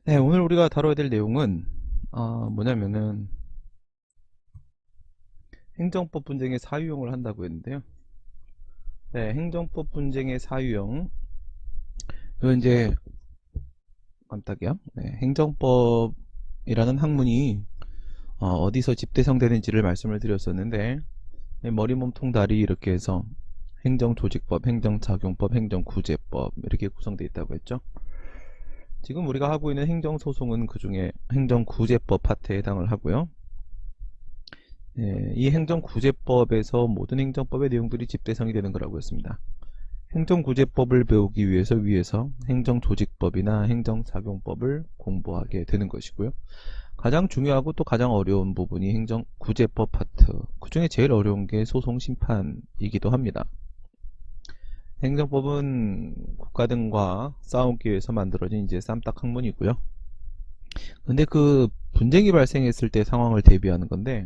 네, 오늘 우리가 다뤄야 될 내용은 뭐냐면은 행정법 분쟁의 사유형을 한다고 했는데요. 네, 행정법 분쟁의 사유형. 이거 이제 깜짝이야. 네, 행정법이라는 학문이 어디서 집대성되는지를 말씀을 드렸었는데, 네, 머리 몸통 다리 이렇게 해서 행정조직법, 행정작용법, 행정구제법 이렇게 구성되어 있다고 했죠. 지금 우리가 하고 있는 행정소송은 그 중에 행정구제법 파트에 해당을 하고요. 이 행정구제법에서 모든 행정법의 내용들이 집대성이 되는 거라고 했습니다. 행정구제법을 배우기 위해서 위에서 행정조직법이나 행정작용법을 공부하게 되는 것이고요. 가장 중요하고 또 가장 어려운 부분이 행정구제법 파트. 그 중에 제일 어려운 게 소송심판이기도 합니다. 행정법은 국가 등과 싸우기 위해서 만들어진 이제 쌈딱 학문이고요. 근데 그 분쟁이 발생했을 때 상황을 대비하는 건데,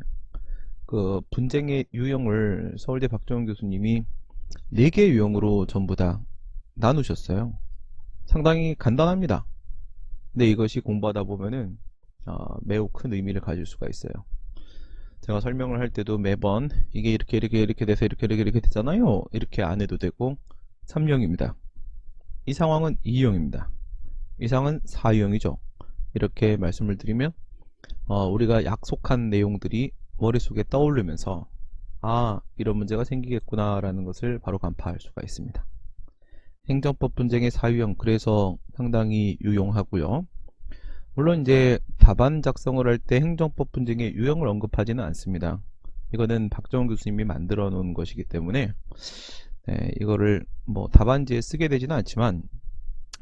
그 분쟁의 유형을 서울대 박정훈 교수님이 4개의 유형으로 전부 다 나누셨어요. 상당히 간단합니다. 근데 이것이 공부하다 보면은 매우 큰 의미를 가질 수가 있어요. 제가 설명을 할 때도 매번 이게 이렇게 돼서 이렇게 되잖아요. 이렇게 안 해도 되고 3유형입니다. 이 상황은 2유형입니다. 이 상황은 4유형이죠. 이렇게 말씀을 드리면 우리가 약속한 내용들이 머릿속에 떠오르면서 이런 문제가 생기겠구나 라는 것을 바로 간파할 수가 있습니다. 행정법 분쟁의 사유형, 그래서 상당히 유용하고요. 물론 이제 답안 작성을 할 때 행정법 분쟁의 유형을 언급하지는 않습니다. 이거는 박정훈 교수님이 만들어 놓은 것이기 때문에 이거를 뭐 답안지에 쓰게 되지는 않지만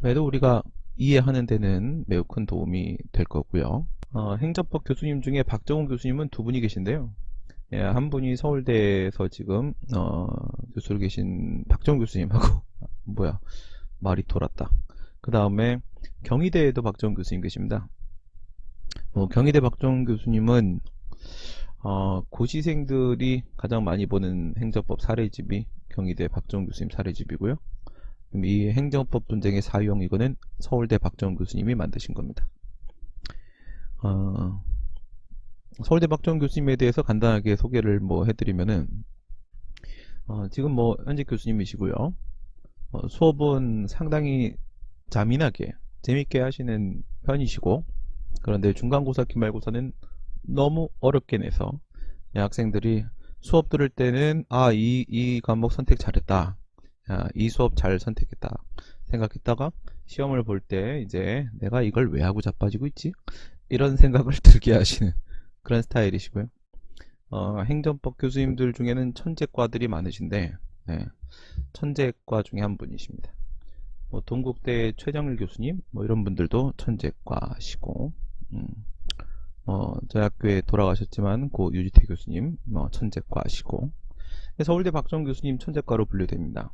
그래도 우리가 이해하는 데는 매우 큰 도움이 될 거고요. 행정법 교수님 중에 박정훈 교수님은 2분이 계신데요. 한 분이 서울대에서 지금 교수로 계신 박정훈 교수님하고 뭐야, 말이 돌았다. 그 다음에 경희대에도 박정훈 교수님 계십니다. 경희대 박정훈 교수님은 고시생들이 가장 많이 보는 행정법 사례집이 경희대 박정훈 교수님 사례집이고요. 이 행정법 분쟁의 사유형, 이거는 서울대 박정훈 교수님이 만드신 겁니다. 서울대 박정훈 교수님에 대해서 간단하게 소개를 해드리면은 지금 현직 교수님이시고요. 수업은 상당히 자민하게 재밌게 하시는 편이시고, 그런데 중간고사 기말고사는 너무 어렵게 내서 학생들이 수업 들을 때는 이 과목 선택 잘했다, 이 수업 잘 선택했다 생각했다가 시험을 볼 때 이제 내가 이걸 왜 하고 자빠지고 있지? 이런 생각을 들게 하시는 그런 스타일이시고요. 행정법 교수님들 중에는 천재과들이 많으신데, 천재과 중에 한 분이십니다. 동국대 최정일 교수님 이런 분들도 천재과시고, 저희 학교에 돌아가셨지만 고 유지태 교수님 천재과시고, 서울대 박정훈 교수님 천재과로 분류됩니다.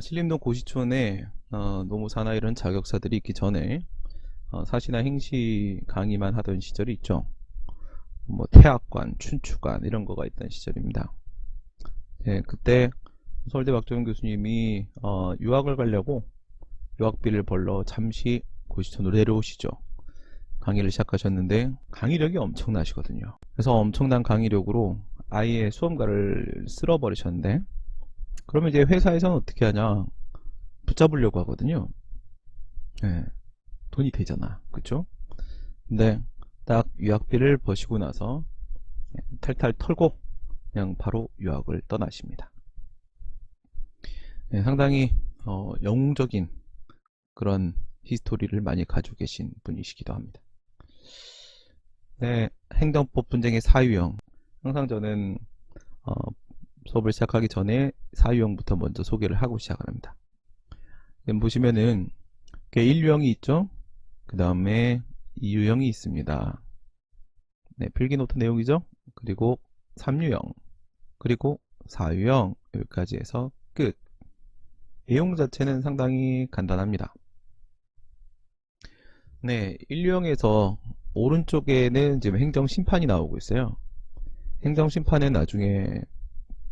신림동 고시촌에 노무사나 이런 자격사들이 있기 전에 사시나 행시 강의만 하던 시절이 있죠. 태학관, 춘추관 이런 거가 있던 시절입니다. 그때 서울대 박정훈 교수님이 유학을 가려고 유학비를 벌러 잠시 고시촌으로 내려오시죠. 강의를 시작하셨는데 강의력이 엄청나시거든요. 그래서 엄청난 강의력으로 아예 수험가를 쓸어버리셨는데, 그러면 이제 회사에서는 어떻게 하냐, 붙잡으려고 하거든요. 돈이 되잖아, 그쵸? 근데 딱 유학비를 버시고 나서 탈탈 털고 그냥 바로 유학을 떠나십니다. 상당히 영웅적인 그런 히스토리를 많이 가지고 계신 분이시기도 합니다. 행정법 분쟁의 사유형. 항상 저는 수업을 시작하기 전에 사유형부터 먼저 소개를 하고 시작을 합니다. 보시면은 1유형이 있죠. 그 다음에 2유형이 있습니다. 필기노트 내용이죠. 그리고 3유형, 그리고 4유형, 여기까지 해서 끝. 내용 자체는 상당히 간단합니다. 1유형에서 오른쪽에는 지금 행정심판이 나오고 있어요. 행정심판은 나중에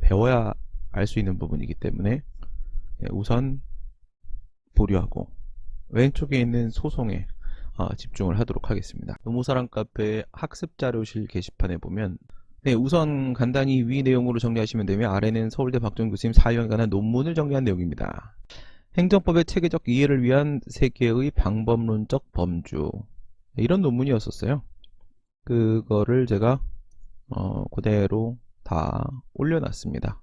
배워야 알 수 있는 부분이기 때문에 우선 보류하고, 왼쪽에 있는 소송에 집중을 하도록 하겠습니다. 노무사랑 카페 학습자료실 게시판에 보면 네, 우선 간단히 위 내용으로 정리하시면 되며 아래는 서울대 박정희 교수님 사유에 관한 논문을 정리한 내용입니다. 행정법의 체계적 이해를 위한 세계의 방법론적 범주, 이런 논문이었었어요. 그거를 제가 그대로 다 올려놨습니다.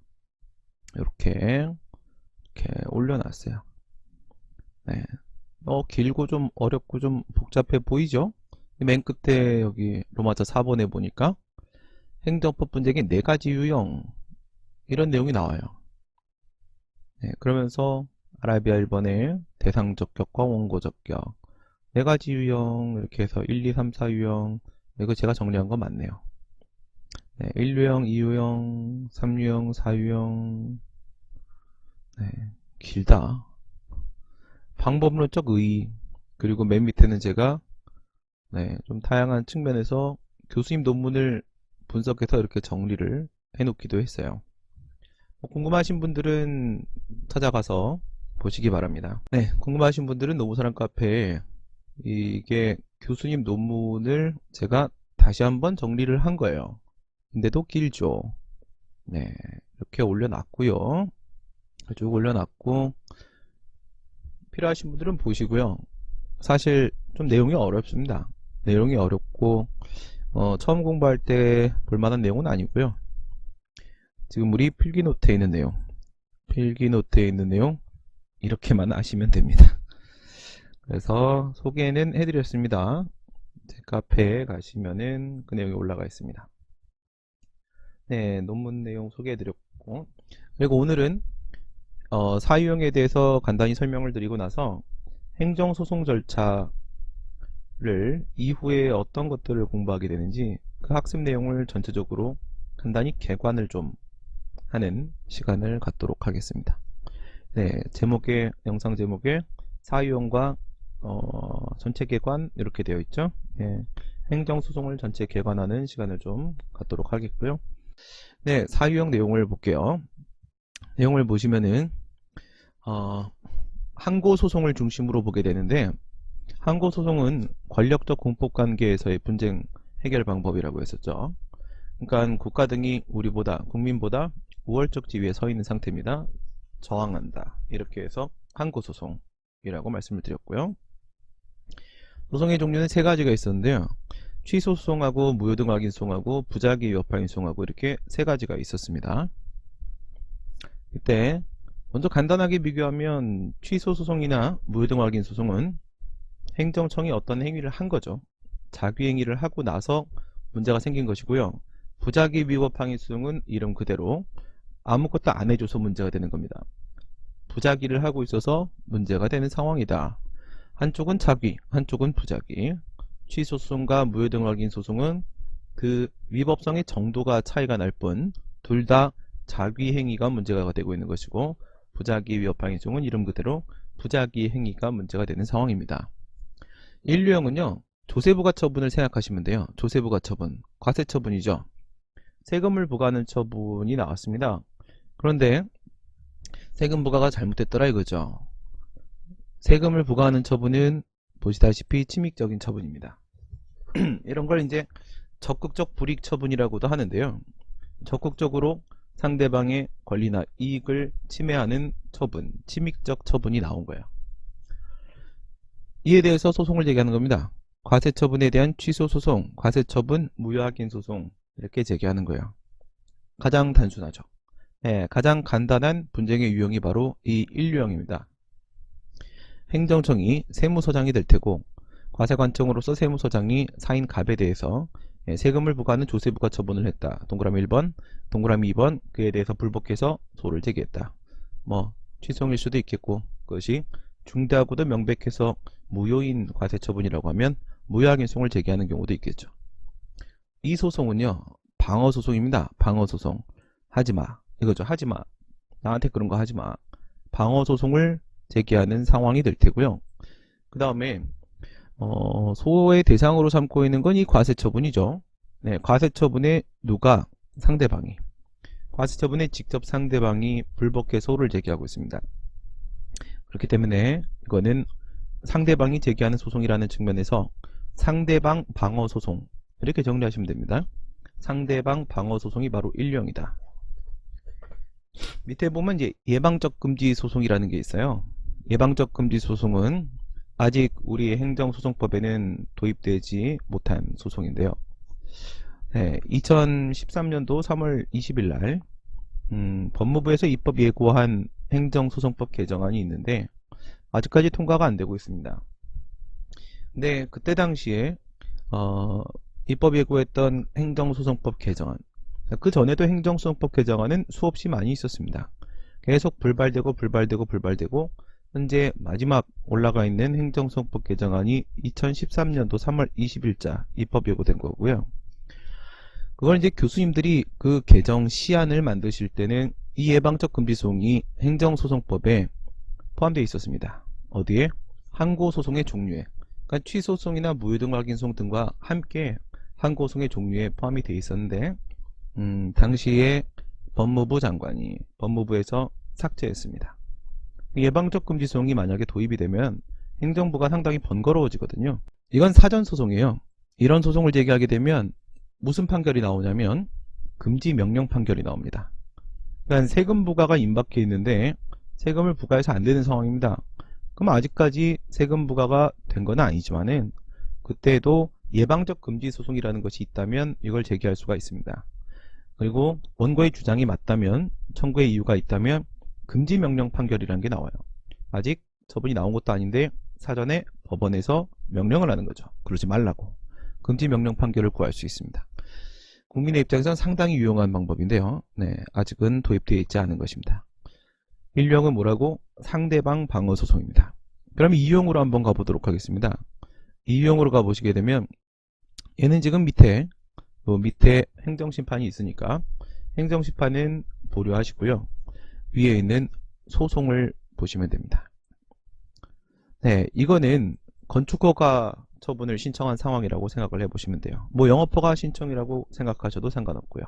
이렇게 올려놨어요. 네. 길고 좀 어렵고 좀 복잡해 보이죠? 맨 끝에 여기 로마자 4번에 보니까 행정법 분쟁의 4가지 유형, 이런 내용이 나와요. 네, 그러면서 아라비아 1번에 대상적 격과 원고적 격, 4가지 유형, 이렇게 해서 1, 2, 3, 4 유형. 이거 제가 정리한 거 맞네요. 네, 1유형, 2유형, 3유형, 4유형. 네, 길다. 방법론적 의의. 그리고 맨 밑에는 제가 좀 다양한 측면에서 교수님 논문을 분석해서 이렇게 정리를 해놓기도 했어요. 궁금하신 분들은 찾아가서 보시기 바랍니다. 네, 궁금하신 분들은 노무사랑 카페에 이게 교수님 논문을 제가 다시 한번 정리를 한 거예요. 근데도 길죠. 네, 이렇게 올려놨고요. 쭉 올려놨고, 필요하신 분들은 보시고요. 사실 좀 내용이 어렵습니다. 내용이 어렵고 처음 공부할 때 볼만한 내용은 아니고요. 지금 우리 필기노트에 있는 내용 이렇게만 아시면 됩니다. 그래서 소개는 해드렸습니다. 제 카페에 가시면은 그 내용이 올라가 있습니다. 네, 논문 내용 소개해드렸고, 그리고 오늘은 사유형에 대해서 간단히 설명을 드리고 나서 행정소송 절차를 이후에 어떤 것들을 공부하게 되는지 그 학습 내용을 전체적으로 간단히 개관을 좀 하는 시간을 갖도록 하겠습니다. 네, 영상 제목에 사유형과 전체 개관 이렇게 되어 있죠. 네, 행정소송을 전체 개관하는 시간을 좀 갖도록 하겠고요. 네, 사유형 내용을 볼게요. 내용을 보시면은 항고소송을 중심으로 보게 되는데, 항고소송은 권력적 공법관계에서의 분쟁 해결 방법이라고 했었죠. 그러니까 국가 등이 국민보다 우월적 지위에 서 있는 상태입니다. 저항한다. 이렇게 해서 항고소송이라고 말씀을 드렸고요. 소송의 종류는 3가지가 있었는데요. 취소소송하고 무효등 확인 소송하고 부작위 위협 확인 소송하고 이렇게 3가지가 있었습니다. 이때 먼저 간단하게 비교하면 취소소송이나 무효등 확인 소송은 행정청이 어떤 행위를 한 거죠. 자귀행위를 하고 나서 문제가 생긴 것이고요. 부작위 위협 항의 소송은 이름 그대로 아무것도 안 해줘서 문제가 되는 겁니다. 부작위를 하고 있어서 문제가 되는 상황이다. 한쪽은 자귀, 한쪽은 부작위. 취소소송과 무효등 확인 소송은 그 위법성의 정도가 차이가 날 뿐 둘 다 자귀 행위가 문제가 되고 있는 것이고, 부작위 위협 항의 소송은 이름 그대로 부작위 행위가 문제가 되는 상황입니다. 1유형은요, 조세부가 처분을 생각하시면 돼요. 조세부가 처분, 과세처분이죠. 세금을 부과하는 처분이 나왔습니다. 그런데 세금 부과가 잘못됐더라 이거죠. 세금을 부과하는 처분은 보시다시피 침익적인 처분입니다. 이런 걸 이제 적극적 불이익 처분이라고도 하는데요. 적극적으로 상대방의 권리나 이익을 침해하는 처분, 침익적 처분이 나온 거예요. 이에 대해서 소송을 제기하는 겁니다. 과세처분에 대한 취소소송, 과세처분, 무효확인 소송 이렇게 제기하는 거예요. 가장 단순하죠. 네, 가장 간단한 분쟁의 유형이 바로 이 1유형입니다. 행정청이 세무서장이 될 테고, 과세관청으로서 세무서장이 사인 갑에 대해서 세금을 부과하는 조세부과 처분을 했다. 동그라미 1번, 동그라미 2번, 그에 대해서 불복해서 소를 제기했다. 취소일 수도 있겠고, 그것이 중대하고도 명백해서 무효인 과세처분이라고 하면 무효확인 소송을 제기하는 경우도 있겠죠. 이 소송은요, 방어소송입니다. 방어소송. 하지마. 이거죠. 하지마. 나한테 그런 거 하지마. 방어소송을 제기하는 상황이 될 테고요. 그 다음에 소의 대상으로 삼고 있는 건 이 과세처분이죠. 네, 과세처분에 누가? 상대방이. 과세처분에 직접 상대방이 불복해 소를 제기하고 있습니다. 그렇기 때문에 이거는 상대방이 제기하는 소송이라는 측면에서 상대방 방어 소송 이렇게 정리하시면 됩니다. 상대방 방어 소송이 바로 1령이다. 밑에 보면 이제 예방적 금지 소송이라는 게 있어요. 예방적 금지 소송은 아직 우리 행정소송법에는 도입되지 못한 소송인데요. 네, 2013년도 3월 20일 날 법무부에서 입법 예고한 행정소송법 개정안이 있는데 아직까지 통과가 안 되고 있습니다. 근데 그때 당시에 입법 예고했던 행정소송법 개정안, 그 전에도 행정소송법 개정안은 수없이 많이 있었습니다. 계속 불발되고 현재 마지막 올라가 있는 행정소송법 개정안이 2013년도 3월 20일자 입법 예고된 거고요. 그걸 이제 교수님들이 그 개정 시안을 만드실 때는 이 예방적 금지소송이 행정소송법에 포함되어 있었습니다. 어디에? 항고소송의 종류에. 그러니까 취소소송이나 무효등 확인소송 등과 함께 항고소송의 종류에 포함이 되어 있었는데 당시에 법무부 장관이 법무부에서 삭제했습니다. 예방적 금지소송이 만약에 도입이 되면 행정부가 상당히 번거로워지거든요. 이건 사전소송이에요. 이런 소송을 제기하게 되면 무슨 판결이 나오냐면 금지 명령 판결이 나옵니다. 그러니까 세금 부과가 임박해 있는데 세금을 부과해서 안 되는 상황입니다. 그럼 아직까지 세금 부과가 된 건 아니지만은 그때도 예방적 금지 소송이라는 것이 있다면 이걸 제기할 수가 있습니다. 그리고 원고의 주장이 맞다면, 청구의 이유가 있다면 금지 명령 판결이라는 게 나와요. 아직 처분이 나온 것도 아닌데 사전에 법원에서 명령을 하는 거죠. 그러지 말라고. 금지 명령 판결을 구할 수 있습니다. 국민의 입장에서는 상당히 유용한 방법인데요. 네, 아직은 도입되어 있지 않은 것입니다. 1령은 뭐라고? 상대방 방어 소송입니다. 그럼 2용으로 한번 가보도록 하겠습니다. 2용으로 가보시게 되면 얘는 지금 밑에 행정심판이 있으니까 행정심판은 보류하시고요. 위에 있는 소송을 보시면 됩니다. 네, 이거는 건축허가 처분을 신청한 상황이라고 생각을 해보시면 돼요. 뭐 영업허가 신청이라고 생각하셔도 상관없고요.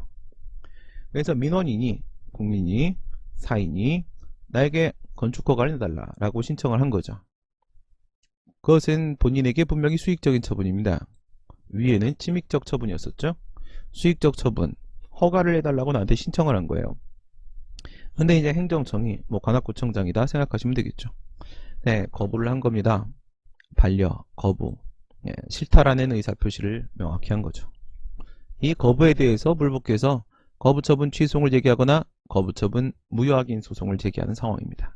그래서 민원인이, 국민이, 사인이 나에게 건축허가를 내달라 라고 신청을 한 거죠. 그것은 본인에게 분명히 수익적인 처분입니다. 위에는 침익적 처분이었었죠. 수익적 처분, 허가를 해달라고 나한테 신청을 한 거예요. 근데 이제 행정청이 관악구청장이다 생각하시면 되겠죠. 네, 거부를 한 겁니다. 반려, 거부, 싫다라는 의사표시를 명확히 한 거죠. 이 거부에 대해서 불복해서 거부처분 취소를 제기하거나 거부처분 무효확인 소송을 제기하는 상황입니다.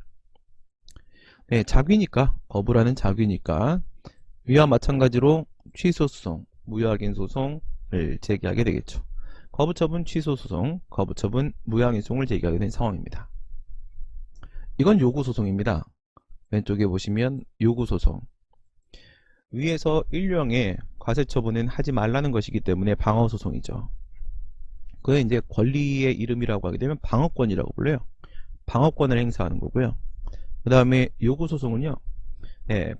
네, 자귀니까, 거부라는 자귀니까 위와 마찬가지로 취소소송, 무효확인 소송을 제기하게 되겠죠. 거부처분 취소소송, 거부처분 무효확인 소송을 제기하게 된 상황입니다. 이건 요구소송입니다. 왼쪽에 보시면 요구소송. 위에서 1령에 과세처분은 하지 말라는 것이기 때문에 방어소송이죠. 그게 이제 권리의 이름이라고 하게 되면 방어권이라고 불러요. 방어권을 행사하는 거고요. 그 다음에 요구소송은요,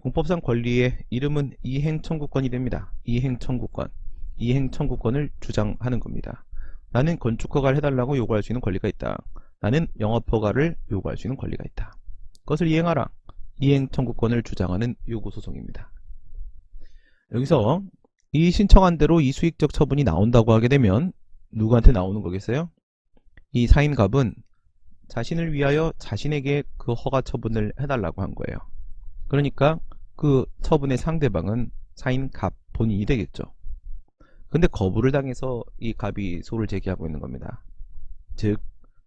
공법상 권리의 이름은 이행청구권이 됩니다. 이행청구권. 이행청구권을 주장하는 겁니다. 나는 건축허가를 해달라고 요구할 수 있는 권리가 있다. 나는 영업허가를 요구할 수 있는 권리가 있다. 그것을 이행하라. 이행청구권을 주장하는 요구소송입니다. 여기서 이 신청한 대로 이 수익적 처분이 나온다고 하게 되면 누구한테 나오는 거겠어요? 이 사인갑은 자신을 위하여 자신에게 그 허가 처분을 해달라고 한 거예요. 그러니까 그 처분의 상대방은 사인갑 본인이 되겠죠. 근데 거부를 당해서 이 갑이 소를 제기하고 있는 겁니다. 즉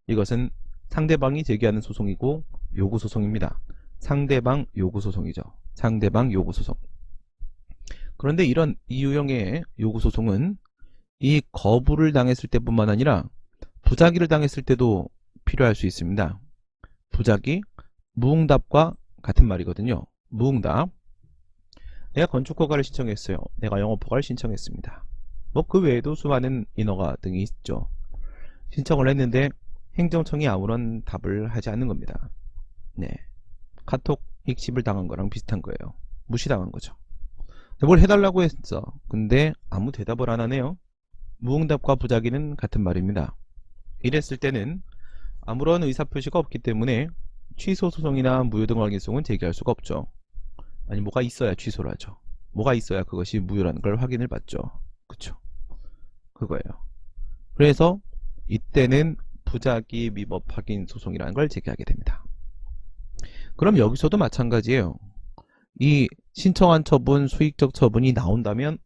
이것은 상대방이 제기하는 소송이고 요구소송입니다. 상대방 요구소송이죠. 상대방 요구소송. 그런데 이런 이유형의 요구소송은 이 거부를 당했을 때뿐만 아니라 부작위를 당했을 때도 필요할 수 있습니다. 부작위, 무응답과 같은 말이거든요. 무응답. 내가 건축허가를 신청했어요. 내가 영업허가를 신청했습니다. 그 외에도 수많은 인허가 등이 있죠. 신청을 했는데 행정청이 아무런 답을 하지 않는 겁니다. 네, 카톡 익십을 당한 거랑 비슷한 거예요. 무시당한 거죠. 뭘 해달라고 했어. 근데 아무 대답을 안 하네요. 무응답과 부작위는 같은 말입니다. 이랬을 때는 아무런 의사표시가 없기 때문에 취소소송이나 무효등 확인소송은 제기할 수가 없죠. 아니 뭐가 있어야 취소를 하죠. 뭐가 있어야 그것이 무효라는 걸 확인을 받죠. 그쵸? 그거예요. 그래서 이때는 부작위 위법 확인 소송이라는 걸 제기하게 됩니다. 그럼 여기서도 마찬가지예요. 이 신청한 처분, 수익적 처분이 나온다면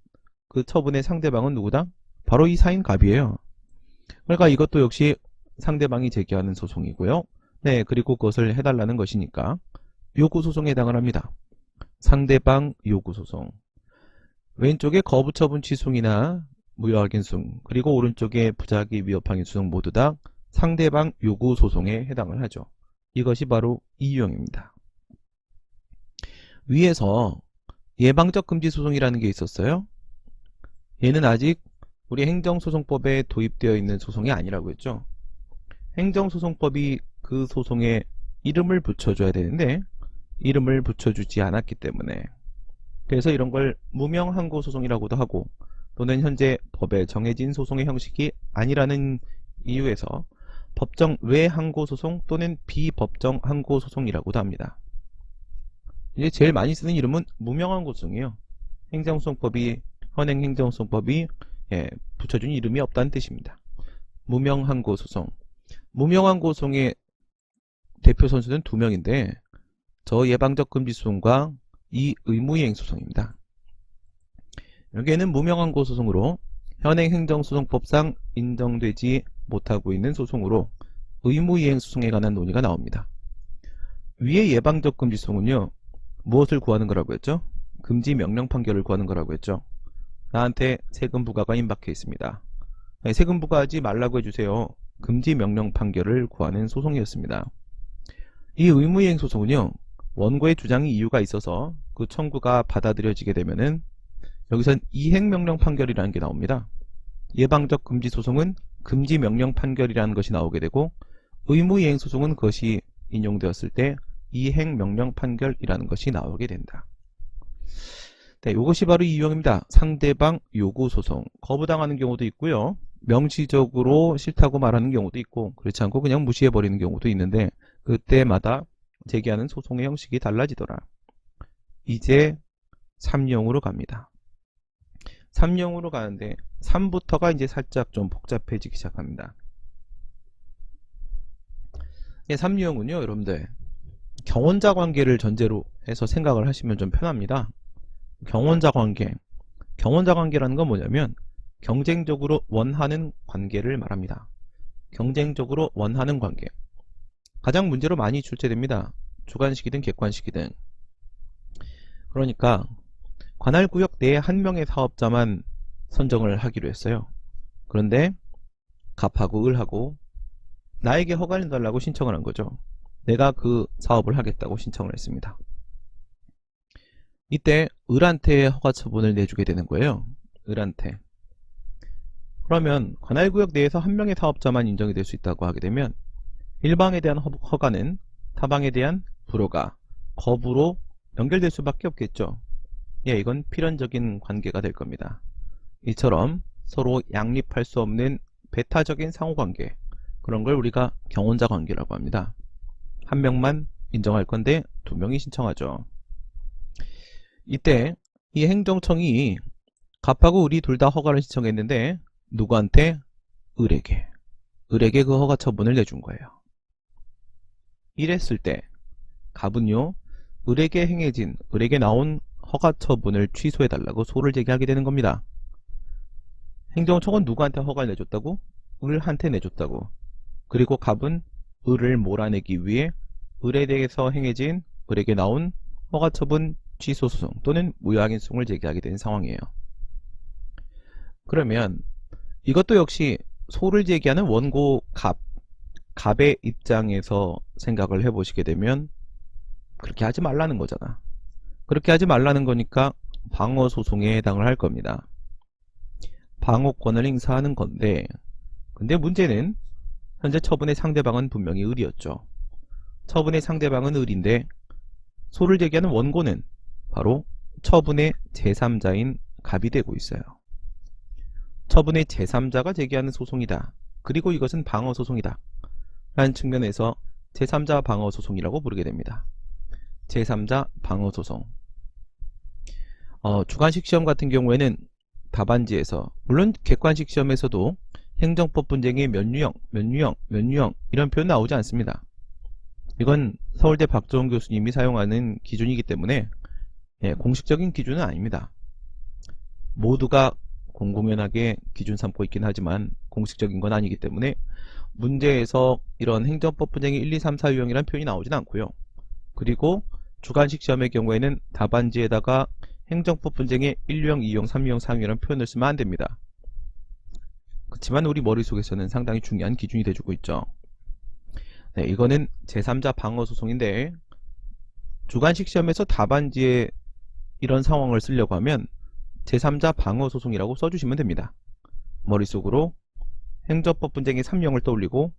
그 처분의 상대방은 누구다? 바로 이 사인갑이에요. 그러니까 이것도 역시 상대방이 제기하는 소송이고요. 네, 그리고 그것을 해달라는 것이니까 요구소송에 해당을 합니다. 상대방 요구소송. 왼쪽에 거부처분 취소이나 무효확인소송, 그리고 오른쪽에 부작위 위협항의소송 모두 다 상대방 요구소송에 해당을 하죠. 이것이 바로 이 유형입니다. 위에서 예방적 금지소송이라는 게 있었어요. 얘는 아직 우리 행정소송법에 도입되어 있는 소송이 아니라고 했죠. 행정소송법이 그 소송에 이름을 붙여줘야 되는데 이름을 붙여주지 않았기 때문에, 그래서 이런 걸 무명항고소송이라고도 하고, 또는 현재 법에 정해진 소송의 형식이 아니라는 이유에서 법정 외 항고소송 또는 비법정 항고소송이라고도 합니다. 이제 제일 많이 쓰는 이름은 무명항고소송이에요. 행정소송법이, 현행 행정소송법이 붙여준 이름이 없다는 뜻입니다. 무명항고소송. 무명항고소송의 대표 선수는 두 명인데, 저 예방적 금지소송과 이 의무이행소송입니다. 여기에는 무명항고소송으로 현행 행정소송법상 인정되지 못하고 있는 소송으로 의무이행소송에 관한 논의가 나옵니다. 위에 예방적 금지소송은요, 무엇을 구하는 거라고 했죠? 금지 명령 판결을 구하는 거라고 했죠. 나한테 세금 부과가 임박해 있습니다. 세금 부과하지 말라고 해주세요. 금지 명령 판결을 구하는 소송이었습니다. 이 의무이행 소송은요, 원고의 주장이 이유가 있어서 그 청구가 받아들여지게 되면은 여기선 이행명령 판결이라는 게 나옵니다. 예방적 금지 소송은 금지 명령 판결이라는 것이 나오게 되고, 의무이행 소송은 그것이 인용되었을 때 이행명령 판결이라는 것이 나오게 된다. 네, 이것이 바로 이 유형입니다. 상대방 요구 소송. 거부당하는 경우도 있고요. 명시적으로 싫다고 말하는 경우도 있고, 그렇지 않고 그냥 무시해버리는 경우도 있는데, 그때마다 제기하는 소송의 형식이 달라지더라. 이제 3령으로 갑니다. 3령으로 가는데 3부터가 이제 살짝 좀 복잡해지기 시작합니다. 3령은요, 여러분들 경원자 관계를 전제로 해서 생각을 하시면 좀 편합니다. 경원자 관계. 경원자 관계라는 건 뭐냐면 경쟁적으로 원하는 관계를 말합니다. 경쟁적으로 원하는 관계. 가장 문제로 많이 출제됩니다. 주관식이든 객관식이든. 그러니까 관할구역 내에 한 명의 사업자만 선정을 하기로 했어요. 그런데 갑하고 을하고 나에게 허가를 달라고 신청을 한 거죠. 내가 그 사업을 하겠다고 신청을 했습니다. 이때 을한테 허가 처분을 내주게 되는 거예요. 을한테. 그러면 관할구역 내에서 한 명의 사업자만 인정이 될 수 있다고 하게 되면 일방에 대한 허가는 타방에 대한 불허가, 거부로 연결될 수밖에 없겠죠. 이건 필연적인 관계가 될 겁니다. 이처럼 서로 양립할 수 없는 배타적인 상호관계, 그런 걸 우리가 경원자 관계라고 합니다. 한 명만 인정할 건데 두 명이 신청하죠. 이때 이 행정청이 갑하고 을이 둘 다 허가를 신청했는데 누구한테? 을에게. 을에게 그 허가 처분을 내준 거예요. 이랬을 때 갑은요, 을에게 행해진, 을에게 나온 허가 처분을 취소해달라고 소를 제기하게 되는 겁니다. 행정청은 누구한테 허가를 내줬다고? 을한테 내줬다고. 그리고 갑은 을을 몰아내기 위해 을에 대해서 행해진, 을에게 나온 허가 처분 취소 소송 또는 무효확인소송을 제기하게 된 상황이에요. 그러면 이것도 역시 소를 제기하는 원고 갑의 입장에서 생각을 해보시게 되면 그렇게 하지 말라는 거잖아. 그렇게 하지 말라는 거니까 방어소송에 해당을 할 겁니다. 방어권을 행사하는 건데, 근데 문제는 현재 처분의 상대방은 분명히 을이었죠. 처분의 상대방은 을인데 소를 제기하는 원고는 바로 처분의 제3자인 갑이 되고 있어요. 처분의 제3자가 제기하는 소송이다. 그리고 이것은 방어소송이다. 라는 측면에서 제3자 방어소송이라고 부르게 됩니다. 제3자 방어소송. 주관식 시험 같은 경우에는 답안지에서, 물론 객관식 시험에서도 행정법 분쟁의 몇 유형, 몇 유형, 몇 유형 이런 표현 나오지 않습니다. 이건 서울대 박정훈 교수님이 사용하는 기준이기 때문에 공식적인 기준은 아닙니다. 모두가 공공연하게 기준 삼고 있긴 하지만 공식적인 건 아니기 때문에 문제에서 이런 행정법 분쟁의 1, 2, 3, 4 유형이라는 표현이 나오진 않고요. 그리고 주관식 시험의 경우에는 답안지에다가 행정법 분쟁의 1유형, 2유형, 3유형, 4유형이라는 표현을 쓰면 안 됩니다. 그렇지만 우리 머릿속에서는 상당히 중요한 기준이 돼주고 있죠. 네, 이거는 제3자 방어 소송인데, 주관식 시험에서 답안지에 이런 상황을 쓰려고 하면 제3자 방어 소송이라고 써주시면 됩니다. 머릿속으로 행정법 분쟁의 3유형을 떠올리고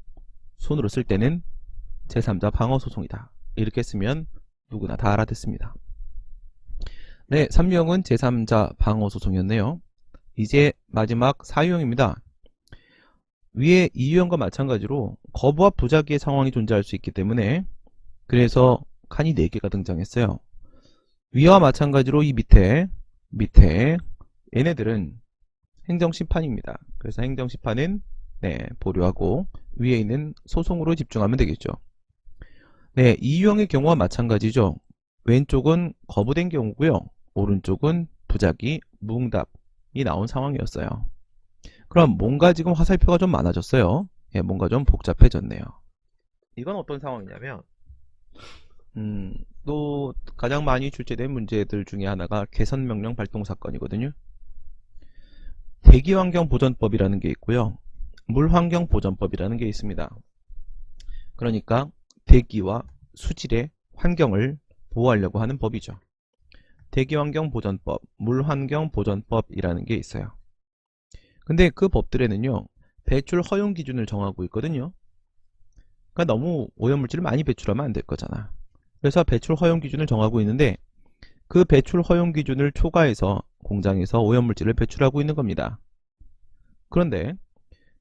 손으로 쓸 때는 제3자 방어 소송이다, 이렇게 쓰면 누구나 다 알아듣습니다. 네, 3유형은 제3자 방어 소송이었네요. 이제 마지막 4유형입니다. 위에 2유형과 마찬가지로 거부와 부작위의 상황이 존재할 수 있기 때문에 그래서 칸이 4개가 등장했어요. 위와 마찬가지로 이 밑에 얘네들은 행정심판입니다. 그래서 행정심판은 보류하고 위에 있는 소송으로 집중하면 되겠죠. 네, 2유형의 경우와 마찬가지죠. 왼쪽은 거부된 경우고요. 오른쪽은 부작위, 무응답이 나온 상황이었어요. 그럼 뭔가 지금 화살표가 좀 많아졌어요. 뭔가 좀 복잡해졌네요. 이건 어떤 상황이냐면 또 가장 많이 출제된 문제들 중에 하나가 개선명령 발동 사건이거든요. 대기환경보전법이라는 게 있고요. 물환경보전법이라는 게 있습니다. 그러니까 대기와 수질의 환경을 보호하려고 하는 법이죠. 대기환경보전법, 물환경보전법이라는 게 있어요. 근데 그 법들에는요, 배출 허용 기준을 정하고 있거든요. 그러니까 너무 오염물질을 많이 배출하면 안 될 거잖아. 그래서 배출 허용 기준을 정하고 있는데 그 배출 허용 기준을 초과해서 공장에서 오염물질을 배출하고 있는 겁니다. 그런데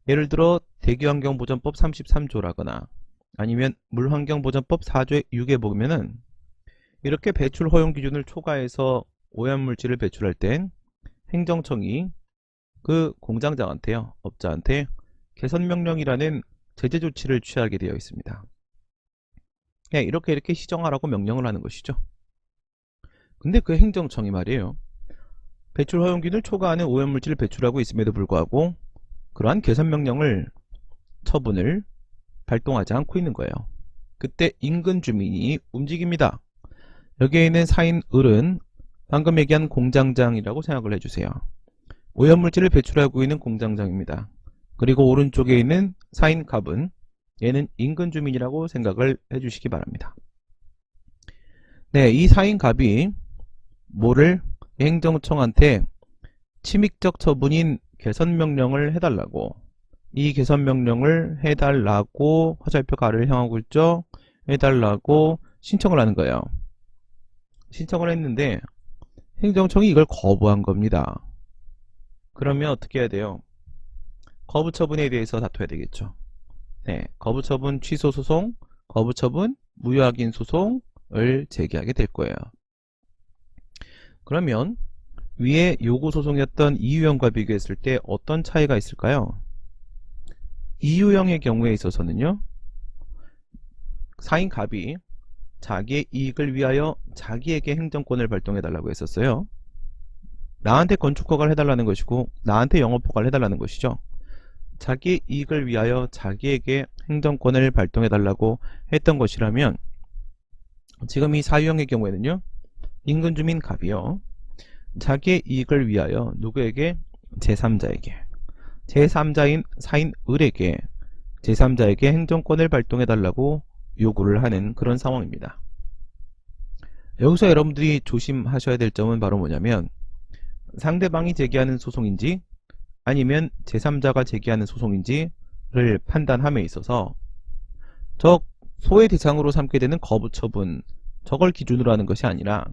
예를 들어 대기환경보전법 33조라거나 아니면 물환경보전법 4조 6에 보면은 이렇게 배출 허용 기준을 초과해서 오염물질을 배출할 땐 행정청이 그 공장장한테요, 업자한테 개선명령이라는 제재 조치를 취하게 되어 있습니다. 이렇게 시정하라고 명령을 하는 것이죠. 근데 그 행정청이 말이에요, 배출 허용기준을 초과하는 오염물질을 배출하고 있음에도 불구하고 그러한 개선명령을, 처분을 발동하지 않고 있는 거예요. 그때 인근 주민이 움직입니다. 여기에 있는 사인 을은 방금 얘기한 공장장이라고 생각을 해주세요. 오염물질을 배출하고 있는 공장장입니다. 그리고 오른쪽에 있는 사인 갑은 얘는 인근 주민이라고 생각을 해주시기 바랍니다. 네, 이 사인 갑이 뭐를 행정청한테 침익적 처분인 개선명령을 해달라고, 이 개선명령을 해달라고 화살표 가를 향하고 있죠. 해달라고 신청을 하는 거예요. 신청을 했는데 행정청이 이걸 거부한 겁니다. 그러면 어떻게 해야 돼요? 거부처분에 대해서 다퉈야 되겠죠. 네, 거부처분 취소 소송, 거부처분 무효확인 소송을 제기하게 될 거예요. 그러면 위에 요구소송이었던 2유형과 비교했을 때 어떤 차이가 있을까요? 2유형의 경우에 있어서는요, 사인갑이 자기의 이익을 위하여 자기에게 행정권을 발동해달라고 했었어요. 나한테 건축허가를 해달라는 것이고 나한테 영업허가를 해달라는 것이죠. 자기의 이익을 위하여 자기에게 행정권을 발동해달라고 했던 것이라면, 지금 이 4유형의 경우에는요, 인근주민 갑이요, 자기의 이익을 위하여 누구에게? 제3자에게, 제3자인 사인 을에게 제3자에게 행정권을 발동해달라고 요구를 하는 그런 상황입니다. 여기서 여러분들이 조심하셔야 될 점은 바로 뭐냐면, 상대방이 제기하는 소송인지 아니면 제3자가 제기하는 소송인지를 판단함에 있어서 저 소의 대상으로 삼게 되는 거부처분, 저걸 기준으로 하는 것이 아니라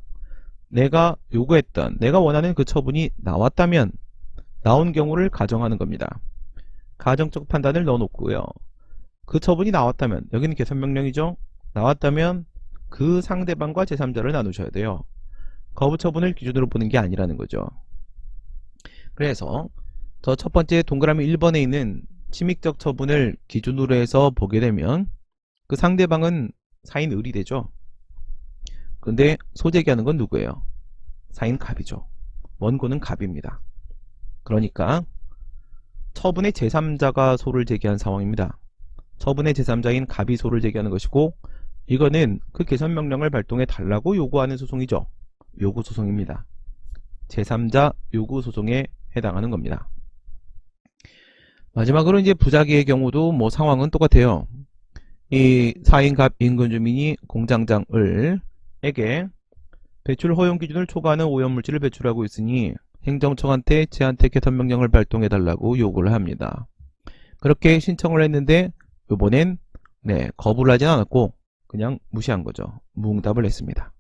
내가 요구했던, 내가 원하는 그 처분이 나왔다면 나온 경우를 가정하는 겁니다. 가정적 판단을 넣어놓고요, 그 처분이 나왔다면, 여기는 개선명령이죠. 나왔다면 그 상대방과 제3자를 나누셔야 돼요. 거부 처분을 기준으로 보는 게 아니라는 거죠. 그래서 저 첫 번째 동그라미 1번에 있는 침입적 처분을 기준으로 해서 보게 되면 그 상대방은 사인 을이 되죠. 근데 소제기하는 건 누구예요? 사인 갑이죠. 원고는 갑입니다. 그러니까 처분의 제3자가 소를 제기한 상황입니다. 처분의 제3자인 갑이 소를 제기하는 것이고, 이거는 그 개선명령을 발동해 달라고 요구하는 소송이죠. 요구소송입니다. 제3자 요구소송에 해당하는 겁니다. 마지막으로 이제 부작위의 경우도 뭐 상황은 똑같아요. 이 사인갑 인근주민이 공장장을에게 배출 허용 기준을 초과하는 오염물질을 배출하고 있으니 행정청한테 제한테 개선명령을 발동해달라고 요구를 합니다. 그렇게 신청을 했는데 이번엔 거부를 하진 않았고 그냥 무시한 거죠. 무응답을 했습니다.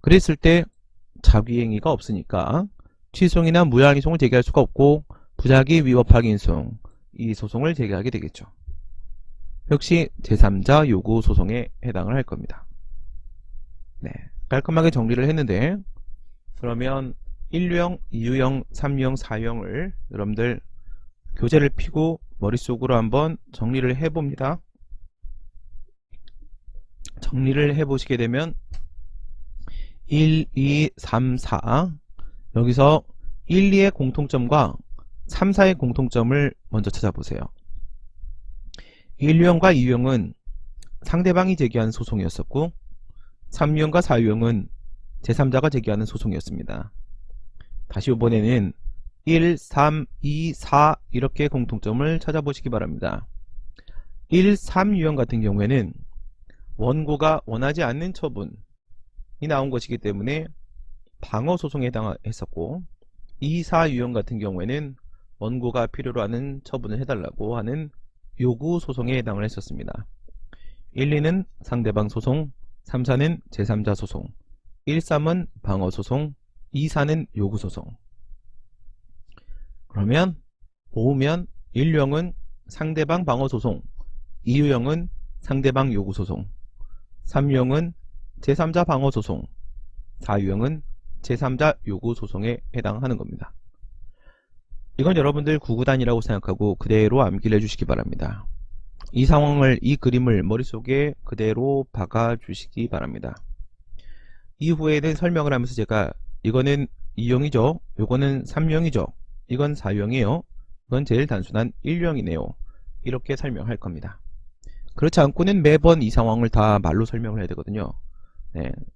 그랬을 때 자기행위가 없으니까 취소송이나 무효항의송을 제기할 수가 없고 부작위 위법항의송 이 소송을 제기하게 되겠죠. 역시 제3자 요구 소송에 해당을 할 겁니다. 깔끔하게 정리를 했는데, 그러면 1유형, 2유형, 3유형, 4유형을 여러분들 교재를 펴고 머릿속으로 한번 정리를 해봅니다. 정리를 해보시게 되면 1, 2, 3, 4 여기서 1, 2의 공통점과 3, 4의 공통점을 먼저 찾아보세요. 1유형과 2유형은 상대방이 제기한 소송이었었고 3유형과 4유형은 제3자가 제기하는 소송이었습니다. 다시 이번에는 1, 3, 2, 4 이렇게 공통점을 찾아보시기 바랍니다. 1, 3유형 같은 경우에는 원고가 원하지 않는 처분이 나온 것이기 때문에 방어소송에 해당했었고 2, 4유형 같은 경우에는 원고가 필요로 하는 처분을 해달라고 하는 요구소송에 해당을 했었습니다. 1, 2는 상대방 소송, 3, 4는 제3자 소송, 1, 3은 방어소송, 2, 4는 요구소송. 그러면 모으면 1유형은 상대방 방어소송, 2유형은 상대방 요구소송, 3유형은 제3자 방어소송, 4유형은 제3자 요구소송에 해당하는 겁니다. 이건 여러분들 구구단이라고 생각하고 그대로 암기를 해주시기 바랍니다. 이 상황을, 이 그림을 머릿속에 그대로 박아주시기 바랍니다. 이후에는 설명을 하면서 제가 이거는 2유형이죠. 이거는 3유형이죠. 이건 4유형이에요. 이건 제일 단순한 1유형이네요. 이렇게 설명할 겁니다. 그렇지 않고는 매번 이 상황을 다 말로 설명을 해야 되거든요.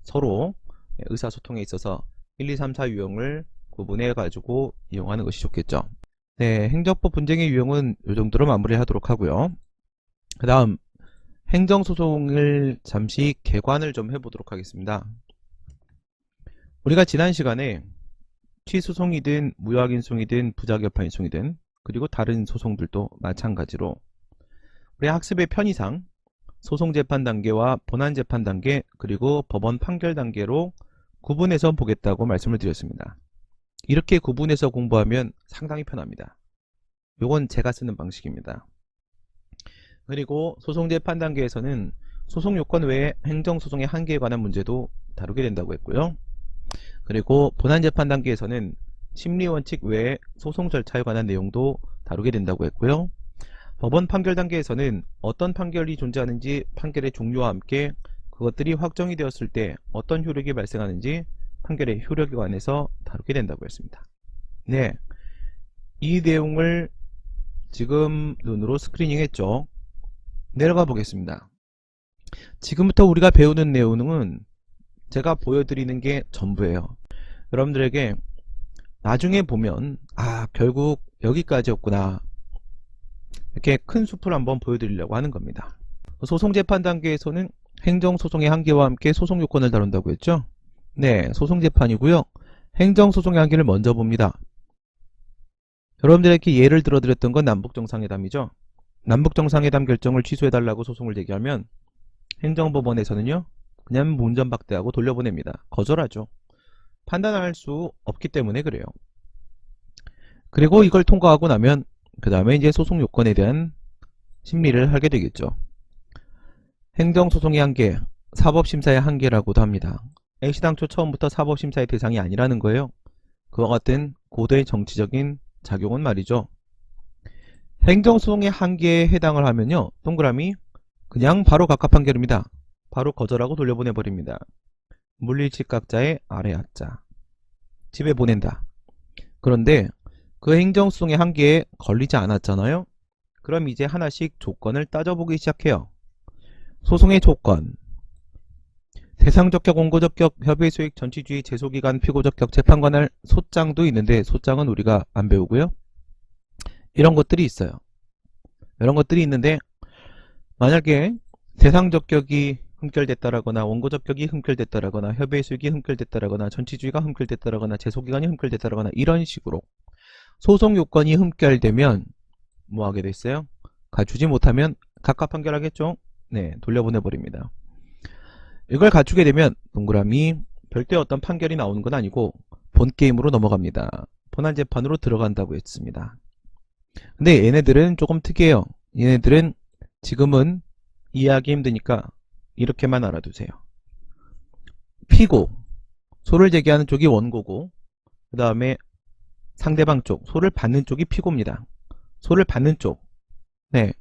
서로 의사소통에 있어서 1, 2, 3, 4유형을 구분해 가지고 이용하는 것이 좋겠죠. 행정법 분쟁의 유형은 이 정도로 마무리하도록 하고요. 그 다음 행정소송을 잠시 개관을 좀 해보도록 하겠습니다. 우리가 지난 시간에 취소송이든 무효확인송이든 부작위협항의송이든 그리고 다른 소송들도 마찬가지로 우리 학습의 편의상 소송재판 단계와 본안재판 단계 그리고 법원 판결 단계로 구분해서 보겠다고 말씀을 드렸습니다. 이렇게 구분해서 공부하면 상당히 편합니다. 요건 제가 쓰는 방식입니다. 그리고 소송재판 단계에서는 소송요건 외에 행정소송의 한계에 관한 문제도 다루게 된다고 했고요. 그리고 본안재판 단계에서는 심리원칙 외에 소송 절차에 관한 내용도 다루게 된다고 했고요. 법원 판결 단계에서는 어떤 판결이 존재하는지 판결의 종류와 함께 그것들이 확정이 되었을 때 어떤 효력이 발생하는지 판결의 효력에 관해서 다루게 된다고 했습니다. 이 내용을 지금 눈으로 스크리닝 했죠. 내려가 보겠습니다. 지금부터 우리가 배우는 내용은 제가 보여드리는 게 전부예요. 여러분들에게 나중에 보면 결국 여기까지였구나 이렇게 큰 숲을 한번 보여드리려고 하는 겁니다. 소송재판 단계에서는 행정소송의 한계와 함께 소송요건을 다룬다고 했죠. 소송재판이고요. 행정소송의 한계를 먼저 봅니다. 여러분들에게 예를 들어드렸던 건 남북정상회담이죠. 남북정상회담 결정을 취소해달라고 소송을 제기하면 행정법원에서는요 그냥 문전박대하고 돌려보냅니다. 거절하죠. 판단할 수 없기 때문에 그래요. 그리고 이걸 통과하고 나면 그 다음에 이제 소송요건에 대한 심리를 하게 되겠죠. 행정소송의 한계, 사법심사의 한계라고도 합니다. 애시당초 처음부터 사법심사의 대상이 아니라는 거예요. 그와 같은 고도의 정치적인 작용은 말이죠. 행정소송의 한계에 해당을 하면요. 동그라미 그냥 바로 각하 판결입니다. 바로 거절하고 돌려보내버립니다. 물리직각자의 아래 하자. 집에 보낸다. 그런데 그 행정소송의 한계에 걸리지 않았잖아요. 그럼 이제 하나씩 조건을 따져보기 시작해요. 소송의 조건. 대상적격, 원고적격, 협의수익, 전치주의, 제소기간, 피고적격, 재판관할 소장도 있는데 소장은 우리가 안 배우고요. 이런 것들이 있어요. 이런 것들이 있는데 만약에 대상적격이 흠결됐다라거나 원고적격이 흠결됐다라거나 협의수익이 흠결됐다라거나 전치주의가 흠결됐다라거나 제소기간이 흠결됐다라거나 이런 식으로 소송 요건이 흠결되면 뭐 하게 됐어요? 갖추지 못하면 각하 판결하겠죠? 네, 돌려보내버립니다. 이걸 갖추게 되면 동그라미 별도의 어떤 판결이 나오는 건 아니고 본게임으로 넘어갑니다. 본안재판으로 들어간다고 했습니다. 근데 얘네들은 조금 특이해요. 얘네들은 지금은 이해하기 힘드니까 이렇게만 알아두세요. 피고, 소를 제기하는 쪽이 원고고 그 다음에 상대방 쪽, 소를 받는 쪽이 피고입니다. 소를 받는 쪽, 네,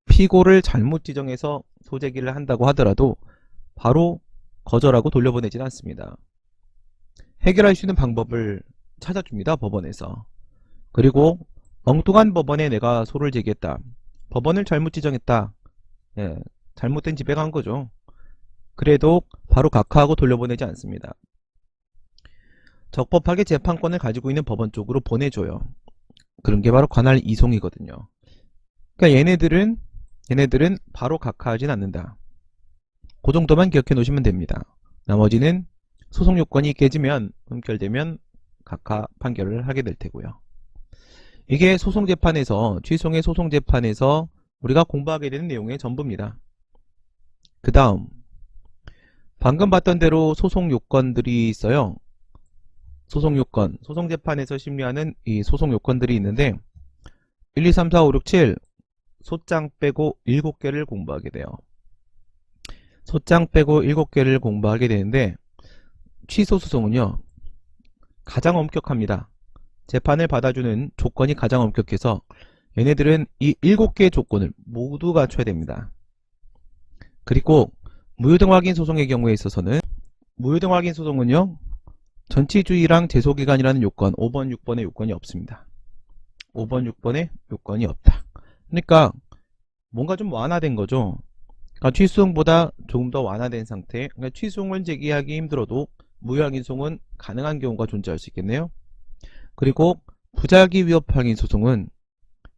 피고를 잘못 지정해서 소제기를 한다고 하더라도 바로 거절하고 돌려보내지는 않습니다. 해결할 수 있는 방법을 찾아줍니다. 법원에서. 그리고 엉뚱한 법원에 내가 소를 제기했다. 법원을 잘못 지정했다. 예, 잘못된 집에 간 거죠. 그래도 바로 각하하고 돌려보내지 않습니다. 적법하게 재판권을 가지고 있는 법원 쪽으로 보내줘요. 그런 게 바로 관할 이송이거든요. 그러니까 얘네들은 바로 각하하진 않는다. 그 정도만 기억해 놓으시면 됩니다. 나머지는 소송 요건이 깨지면 흠결되면 각하 판결을 하게 될 테고요. 이게 소송재판에서 취소의 소송재판에서 우리가 공부하게 되는 내용의 전부입니다. 그 다음 방금 봤던 대로 소송 요건들이 있어요. 소송 요건, 소송재판에서 심리하는 이 소송 요건들이 있는데 1, 2, 3, 4, 5, 6, 7 소장 빼고 7개를 공부하게 돼요. 소장 빼고 7개를 공부하게 되는데 취소소송은요 가장 엄격합니다. 재판을 받아주는 조건이 가장 엄격해서 얘네들은 이 7개의 조건을 모두 갖춰야 됩니다. 그리고 무효등 확인 소송의 경우에 있어서는 무효등 확인 소송은요 전치주의랑 제소기간이라는 요건 5번, 6번의 요건이 없습니다. 5번, 6번의 요건이 없다. 그러니까 뭔가 좀 완화된 거죠. 그러니까 취소송보다 조금 더 완화된 상태. 그러니까 취소송을 제기하기 힘들어도 무효확인소송은 가능한 경우가 존재할 수 있겠네요. 그리고 부작위 위협 확인 소송은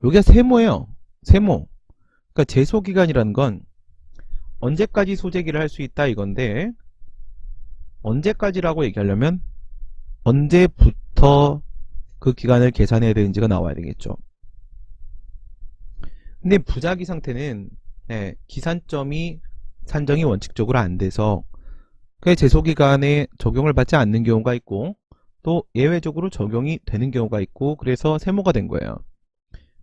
여기가 세모예요. 세모. 그러니까 제소기간이라는 건 언제까지 소제기를 할 수 있다 이건데 언제까지라고 얘기하려면 언제부터 그 기간을 계산해야 되는지가 나와야 되겠죠. 근데 부작위 상태는 기산점이 산정이 원칙적으로 안 돼서 그 제소기간에 적용을 받지 않는 경우가 있고 또 예외적으로 적용이 되는 경우가 있고 그래서 세모가 된 거예요.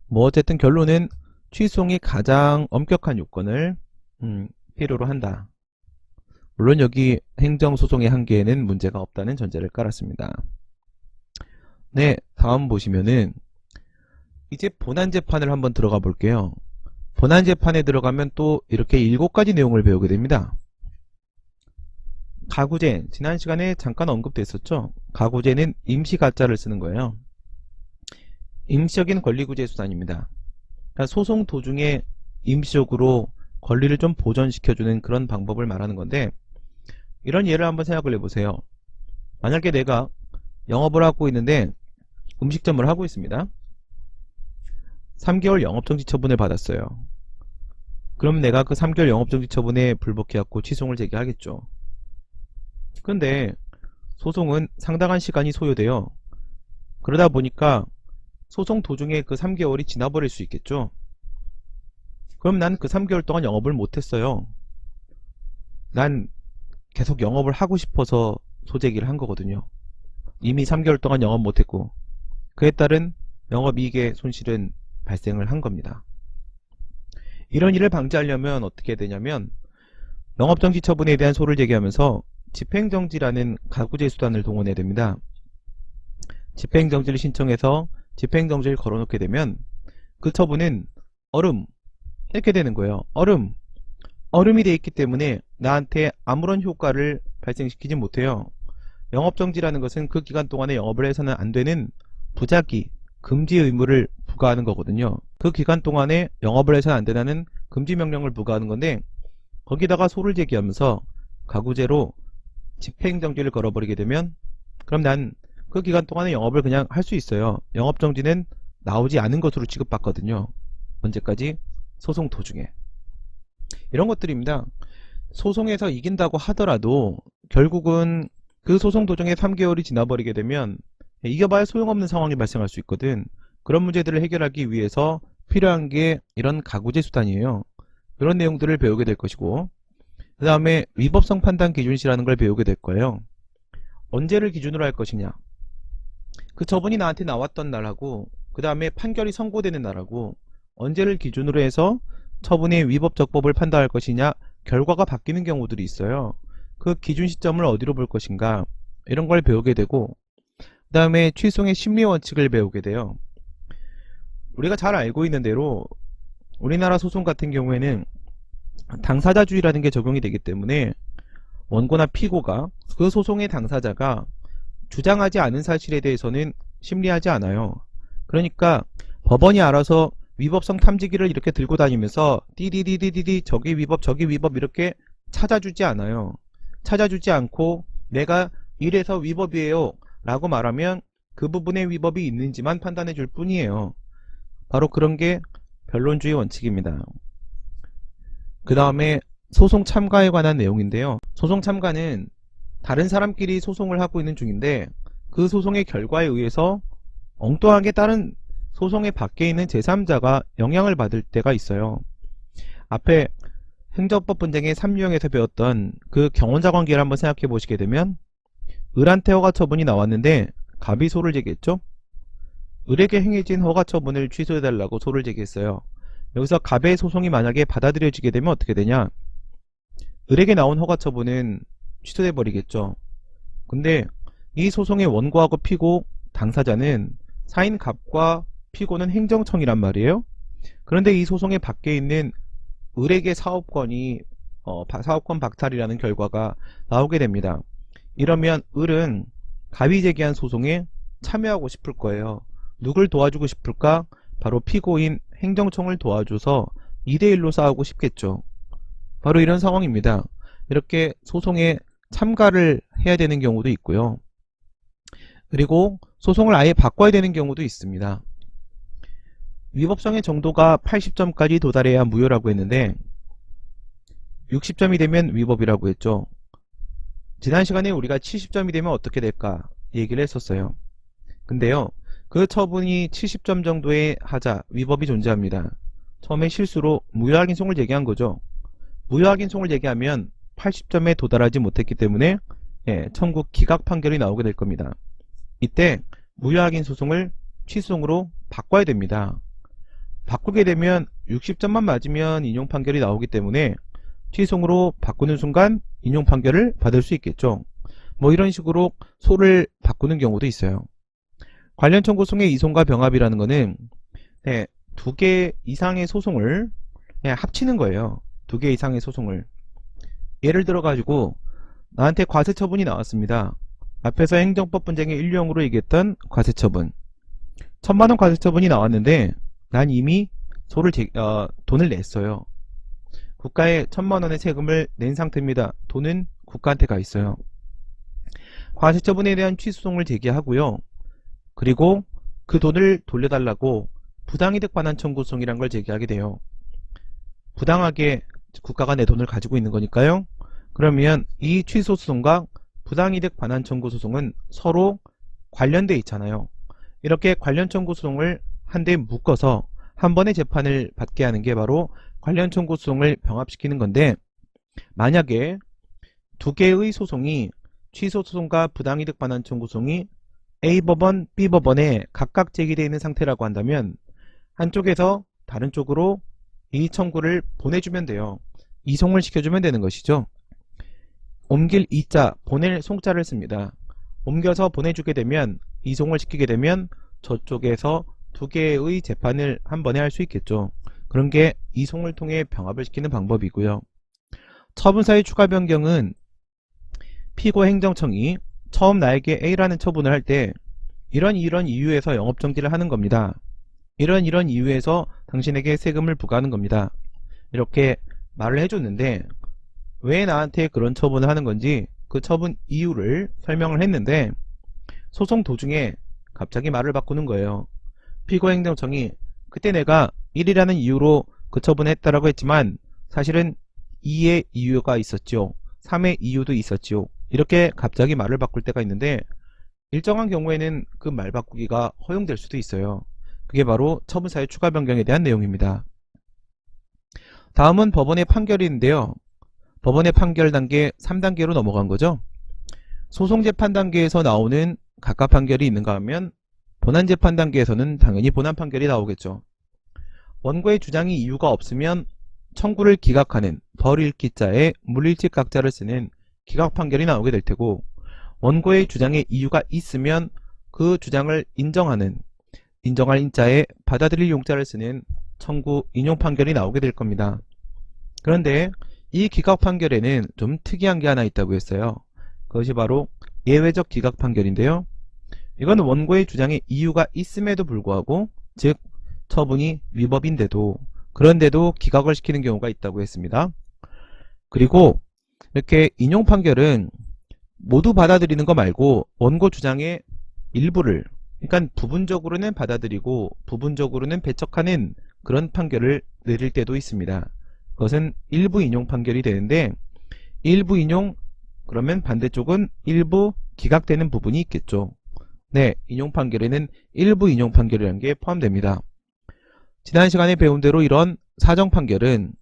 뭐 어쨌든 결론은 취소송이 가장 엄격한 요건을 필요로 한다. 물론 여기 행정소송의 한계에는 문제가 없다는 전제를 깔았습니다. 네, 다음 보시면은 이제 본안재판을 한번 들어가 볼게요. 본안재판에 들어가면 또 이렇게 7가지 내용을 배우게 됩니다. 가구제, 지난 시간에 잠깐 언급됐었죠. 가구제는 임시가짜를 쓰는 거예요. 임시적인 권리구제 수단입니다. 그러니까 소송 도중에 임시적으로 권리를 좀 보전시켜주는 그런 방법을 말하는 건데 이런 예를 한번 생각을 해보세요. 만약에 내가 영업을 하고 있는데 음식점을 하고 있습니다. 3개월 영업정지 처분을 받았어요. 그럼 내가 그 3개월 영업정지 처분에 불복해갖고 취소를 제기하겠죠. 근데 소송은 상당한 시간이 소요돼요. 그러다 보니까 소송 도중에 그 3개월이 지나버릴 수 있겠죠. 그럼 난 그 3개월 동안 영업을 못했어요. 난 계속 영업을 하고 싶어서 소제기를 한 거거든요. 이미 3개월 동안 영업 못했고 그에 따른 영업이익의 손실은 발생을 한 겁니다. 이런 일을 방지하려면 어떻게 해야 되냐면 영업정지 처분에 대한 소를 제기하면서 집행정지라는 가구제 수단을 동원해야 됩니다. 집행정지를 신청해서 집행정지를 걸어놓게 되면 그 처분은 얼음 이렇게 되는 거예요. 얼음이 돼 있기 때문에 나한테 아무런 효과를 발생시키지 못해요. 영업정지라는 것은 그 기간 동안에 영업을 해서는 안 되는 부작위, 금지 의무를 부과하는 거거든요. 그 기간 동안에 영업을 해서는 안 된다는 금지 명령을 부과하는 건데 거기다가 소를 제기하면서 가구제로 집행정지를 걸어버리게 되면 그럼 난 그 기간 동안에 영업을 그냥 할 수 있어요. 영업정지는 나오지 않은 것으로 취급받거든요. 언제까지? 소송 도중에. 이런 것들입니다. 소송에서 이긴다고 하더라도 결국은 그 소송 도중에 3개월이 지나버리게 되면 이겨봐야 소용없는 상황이 발생할 수 있거든. 그런 문제들을 해결하기 위해서 필요한 게 이런 가구제 수단이에요. 이런 내용들을 배우게 될 것이고 그 다음에 위법성 판단 기준시라는 걸 배우게 될 거예요. 언제를 기준으로 할 것이냐, 그 처분이 나한테 나왔던 날하고 그 다음에 판결이 선고되는 날하고 언제를 기준으로 해서 처분의 위법적법을 판단할 것이냐, 결과가 바뀌는 경우들이 있어요. 그 기준 시점을 어디로 볼 것인가, 이런 걸 배우게 되고 그 다음에 취소의 심리 원칙을 배우게 돼요. 우리가 잘 알고 있는 대로 우리나라 소송 같은 경우에는 당사자주의라는 게 적용이 되기 때문에 원고나 피고가 그 소송의 당사자가 주장하지 않은 사실에 대해서는 심리하지 않아요. 그러니까 법원이 알아서 위법성 탐지기를 이렇게 들고 다니면서 띠디디디디디 저기 위법 저기 위법 이렇게 찾아주지 않아요. 찾아주지 않고 내가 이래서 위법이에요 라고 말하면 그 부분에 위법이 있는지만 판단해 줄 뿐이에요. 바로 그런 게 변론주의 원칙입니다. 그 다음에 소송 참가에 관한 내용인데요. 소송 참가는 다른 사람끼리 소송을 하고 있는 중인데 그 소송의 결과에 의해서 엉뚱하게 다른 소송의 밖에 있는 제3자가 영향을 받을 때가 있어요. 앞에 행정법 분쟁의 3유형에서 배웠던 그 경원자 관계를 한번 생각해 보시게 되면 을한테 허가 처분이 나왔는데 갑이 소를 제기했죠. 을에게 행해진 허가 처분을 취소해달라고 소를 제기했어요. 여기서 갑의 소송이 만약에 받아들여지게 되면 어떻게 되냐, 을에게 나온 허가 처분은 취소돼 버리겠죠. 근데 이 소송의 원고하고 피고 당사자는 사인 갑과 피고는 행정청이란 말이에요. 그런데 이 소송의 밖에 있는 을에게 사업권이 사업권 박탈이라는 결과가 나오게 됩니다. 이러면 을은 갑이 제기한 소송에 참여하고 싶을 거예요. 누굴 도와주고 싶을까? 바로 피고인 행정청을 도와줘서 2대1로 싸우고 싶겠죠. 바로 이런 상황입니다. 이렇게 소송에 참가를 해야 되는 경우도 있고요. 그리고 소송을 아예 바꿔야 되는 경우도 있습니다. 위법성의 정도가 80점까지 도달해야 무효라고 했는데 60점이 되면 위법이라고 했죠. 지난 시간에 우리가 70점이 되면 어떻게 될까 얘기를 했었어요. 근데요, 그 처분이 70점 정도의 하자, 위법이 존재합니다. 처음에 실수로 무효확인송을 제기한 거죠. 무효확인송을 제기하면 80점에 도달하지 못했기 때문에 청구 기각 판결이 나오게 될 겁니다. 이때 무효확인 소송을 취소송으로 바꿔야 됩니다. 바꾸게 되면 60점만 맞으면 인용 판결이 나오기 때문에 취소송으로 바꾸는 순간 인용 판결을 받을 수 있겠죠. 뭐 이런 식으로 소를 바꾸는 경우도 있어요. 관련 청구소송의 이송과 병합이라는 거는 2개 이상의 소송을 합치는 거예요. 2개 이상의 소송을. 예를 들어 가지고 나한테 과세처분이 나왔습니다. 앞에서 행정법 분쟁의 1령으로 얘기했던 과세처분, 1000만원 과세처분이 나왔는데 난 이미 돈을 냈어요. 국가에 1000만원의 세금을 낸 상태입니다. 돈은 국가한테 가 있어요. 과세처분에 대한 취소송을 제기하고요. 그리고 그 돈을 돌려달라고 부당이득 반환 청구소송이란 걸 제기하게 돼요. 부당하게 국가가 내 돈을 가지고 있는 거니까요. 그러면 이 취소소송과 부당이득 반환 청구소송은 서로 관련돼 있잖아요. 이렇게 관련 청구소송을 한데 묶어서 한 번의 재판을 받게 하는 게 바로 관련 청구소송을 병합시키는 건데, 만약에 2개의 소송이 취소소송과 부당이득 반환 청구소송이 A법원, B법원에 각각 제기되어 있는 상태라고 한다면 한쪽에서 다른 쪽으로 이 청구를 보내주면 돼요. 이송을 시켜주면 되는 것이죠. 옮길 이자, 보낼 송자를 씁니다. 옮겨서 보내주게 되면, 이송을 시키게 되면 저쪽에서 두 개의 재판을 한 번에 할 수 있겠죠. 그런 게 이송을 통해 병합을 시키는 방법이고요. 처분사의 추가 변경은 피고 행정청이 처음 나에게 A라는 처분을 할 때 이런 이유에서 영업정지를 하는 겁니다. 이런 이유에서 당신에게 세금을 부과하는 겁니다. 이렇게 말을 해줬는데 왜 나한테 그런 처분을 하는 건지 그 처분 이유를 설명을 했는데 소송 도중에 갑자기 말을 바꾸는 거예요. 피고행정청이 그때 내가 1이라는 이유로 그 처분을 했다라고 했지만 사실은 2의 이유가 있었죠. 3의 이유도 있었죠. 이렇게 갑자기 말을 바꿀 때가 있는데 일정한 경우에는 그 말 바꾸기가 허용될 수도 있어요. 그게 바로 처분사의 추가 변경에 대한 내용입니다. 다음은 법원의 판결인데요. 법원의 판결 단계 3단계로 넘어간 거죠. 소송재판 단계에서 나오는 각각 판결이 있는가 하면 본안재판 단계에서는 당연히 본안 판결이 나오겠죠. 원고의 주장이 이유가 없으면 청구를 기각하는 벌일기자에 물일치각자를 쓰는 기각 판결이 나오게 될 테고 원고의 주장에 이유가 있으면 그 주장을 인정하는 인정할 인자에 받아들일 용자를 쓰는 청구 인용 판결이 나오게 될 겁니다. 그런데 이 기각 판결에는 좀 특이한 게 하나 있다고 했어요. 그것이 바로 예외적 기각 판결인데요. 이건 원고의 주장에 이유가 있음에도 불구하고 즉 처분이 위법인데도 그런데도 기각을 시키는 경우가 있다고 했습니다. 그리고 이렇게 인용 판결은 모두 받아들이는 거 말고 원고 주장의 일부를 그러니까 부분적으로는 받아들이고 부분적으로는 배척하는 그런 판결을 내릴 때도 있습니다. 그것은 일부 인용 판결이 되는데 일부 인용 그러면 반대쪽은 일부 기각되는 부분이 있겠죠. 네, 인용 판결에는 일부 인용 판결이라는 게 포함됩니다. 지난 시간에 배운 대로 이런 사정 판결은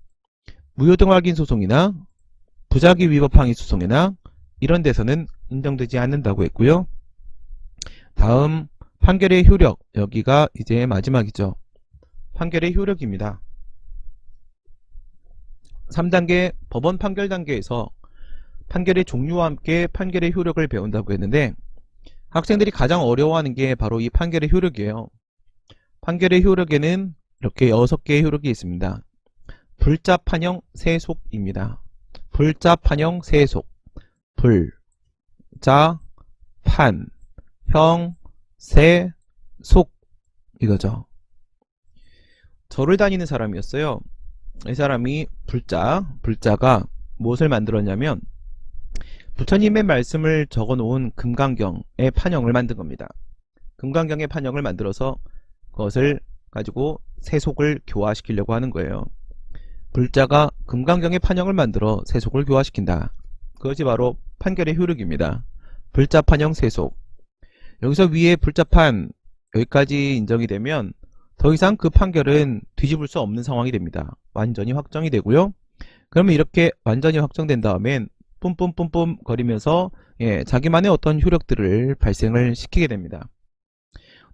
무효등 확인 소송이나 부작위 위법 항의 소송이나 이런 데서는 인정되지 않는다고 했고요. 다음 판결의 효력, 여기가 이제 마지막이죠. 판결의 효력입니다. 3단계 법원 판결 단계에서 판결의 종류와 함께 판결의 효력을 배운다고 했는데 학생들이 가장 어려워하는 게 바로 이 판결의 효력이에요. 판결의 효력에는 이렇게 6개의 효력이 있습니다. 불자, 판형, 세속입니다. 불자, 판형, 세속. 불, 자, 판, 형, 세, 속 이거죠. 절을 다니는 사람이었어요. 이 사람이 불자가 무엇을 만들었냐면 부처님의 말씀을 적어놓은 금강경의 판형을 만든 겁니다. 금강경의 판형을 만들어서 그것을 가지고 세속을 교화시키려고 하는 거예요. 불자가 금강경의 판형을 만들어 세속을 교화시킨다. 그것이 바로 판결의 효력입니다. 불자, 판형, 세속. 여기서 위에 불자판 여기까지 인정이 되면 더 이상 그 판결은 뒤집을 수 없는 상황이 됩니다. 완전히 확정이 되고요. 그러면 이렇게 완전히 확정된 다음엔 뿜뿜뿜뿜 거리면서 자기만의 어떤 효력들을 발생을 시키게 됩니다.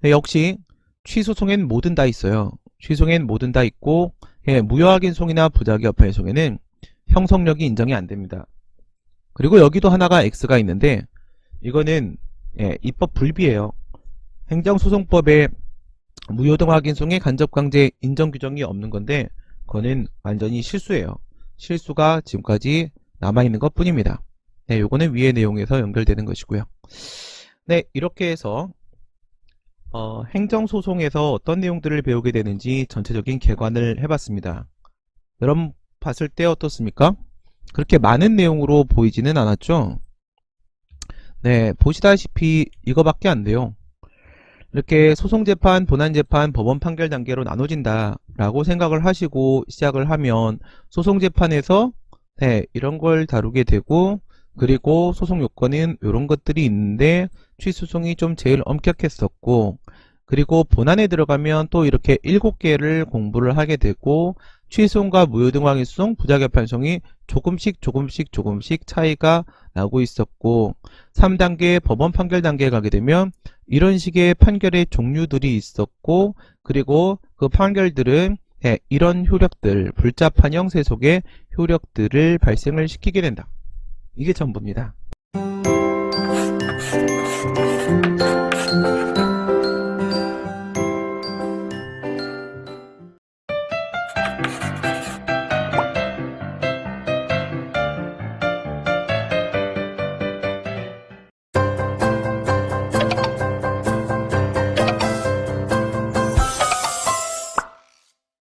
네, 역시 취소송엔 뭐든 다 있어요. 취소송엔 뭐든 다 있고 무효확인송이나 부작위 여파해송에는 형성력이 인정이 안 됩니다. 그리고 여기도 하나가 X가 있는데 이거는 입법 불비예요. 행정소송법에 무효등 확인송의 간접강제 인정 규정이 없는 건데 그거는 완전히 실수예요. 실수가 지금까지 남아있는 것 뿐입니다. 네, 요거는 위의 내용에서 연결되는 것이고요. 네, 이렇게 해서 행정소송에서 어떤 내용들을 배우게 되는지 전체적인 개관을 해봤습니다. 여러분 봤을 때 어떻습니까? 그렇게 많은 내용으로 보이지는 않았죠? 네, 보시다시피 이거밖에 안 돼요. 이렇게 소송재판, 본안재판, 법원 판결 단계로 나눠진다 라고 생각을 하시고 시작을 하면 소송재판에서 이런 걸 다루게 되고 그리고 소송 요건은 이런 것들이 있는데 취소송이 좀 제일 엄격했었고 그리고 본안에 들어가면 또 이렇게 7개를 공부를 하게 되고 취소송과 무효등황의소송, 부작위판송이 조금씩 차이가 나고 있었고 3단계 법원 판결 단계에 가게 되면 이런 식의 판결의 종류들이 있었고 그리고 그 판결들은 이런 효력들, 불자, 판형, 세속의 효력들을 발생을 시키게 된다. 이게 전부입니다.